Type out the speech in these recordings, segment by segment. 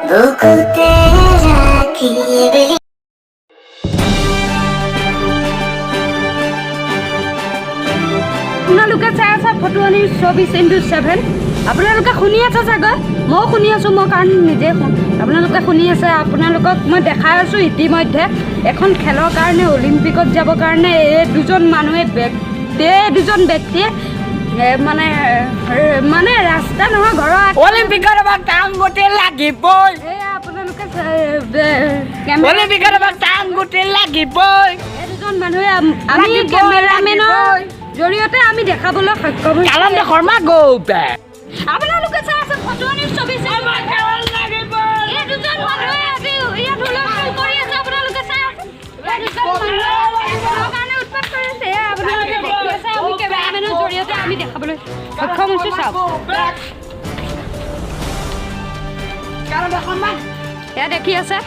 বুকুতে ৰাখিবি আপোনালোকে চাই আছে ফটোৱানী 24x7 আপোনালোকে শুনি আছে চাগৈ ময়ো শুনি আছোঁ মই কাৰণ নিজে আপোনালোকে শুনি আছে আপোনালোকক মই দেখাই আছোঁ ইতিমধ্যে এখন খেলৰ কাৰণে অলিম্পিকত যাবৰ কাৰণে এই দুজন ব্যক্তিয়ে মানে ৰাস্তা নহয় ঘৰৰ অলিম্পিকত আমাক টাংগুটি লাগিবই এই আপোনালোকে অলিম্পিকত আমাক টাংগুটি লাগিবই এই দুজন মানুহে আমি কেমেৰামেনৰ জৰিয়তে আমি দেখাবলৈ সক্ষম হৈছোঁ কালন্দ শৰ্মা গৌপে আপোনালোকে চাই আছে ফটোৱানী 24x7 এই দুজন মানুহে আজি ইয়াত হুলস্থুল কৰি আছে আপোনালোকে চাই আছে এই দুজন মানুহে খেলৰ কাৰণে উৎপাত কৰি আছে আপোনালোকে দেখি আছে আমি কেমেৰামেনৰ জৰিয়তে আমি দেখাবলৈ সক্ষম হৈছোঁ চাওক কালন্দ শৰ্মা এয়া দেখি আছে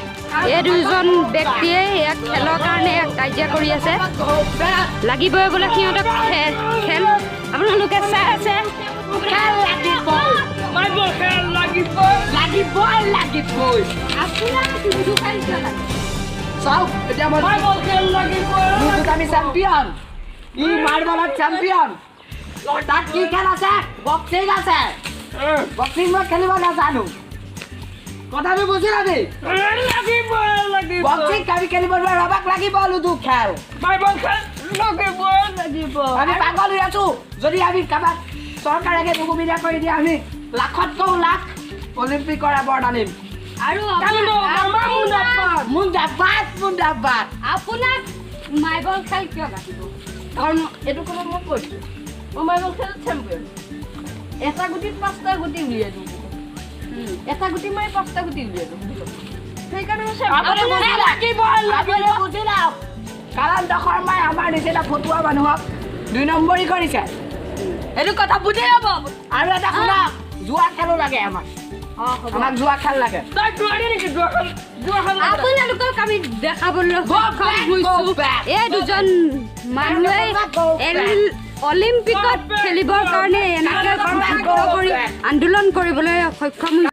এই দুজন ব্যক্তিয়ে ইয়াক খেলৰ কাৰণে কাজিয়া কৰি আছে লাগিবই বোলে সিহঁতক খেল আপোনালোকে চাই আছে খেল লাগিবই খেল লাগিবই চাওক এতিয়া মই খেল লাগিবই আমি চেম্পিয়ন ই মাৰ্বলত চেম্পিয়ন তাত কি খেল আছে বক্সিং আছে বক্সিং মই খেলিব নাজানো কথাটো বুজিলাবি বক্সিং আমি খেলিব নোৱাৰো আমাক লাগিব লুডু খেল আমি পাগল হৈ আছো যদি আমি কাৰোবাক চৰকাৰে সুবিধা কৰি দিয়ে আমি লাখতকৈও লাখ অলিম্পিকৰ এৱাৰ্ড আনিম আৰু মুন্দাবাদ আপোনাক মাৰ্বল খেল কিয় লাগিব কাৰণ এইটো কথা মই কৈছোঁ মই মাৰ্বল খেলত চেম্পিয়ন এটা গুটিত 5টা গুটি উলিয়াই দিওঁ এটা গুটি মাৰি 5টা গুটি উলিয়াই দিওঁ সেইকাৰণে মই কালন্দ শৰ্মাই আমাৰ নিচিনা ফটুৱা মানুহক 2 নম্বৰী কৰিছে এইটো কথা বুজি ল'ব আৰু এটা শুনা জুৱা খেলো লাগে আমাক জুৱা খেল লাগে আপোনালোকক আমি দেখাবলৈ সক্ষম হৈছোঁ এই দুজন মানুহে অলিম্পিকত খেলিবৰ কাৰণে এনেকৈ যুদ্ধ কৰি আন্দোলন কৰিবলৈ সক্ষম হৈছে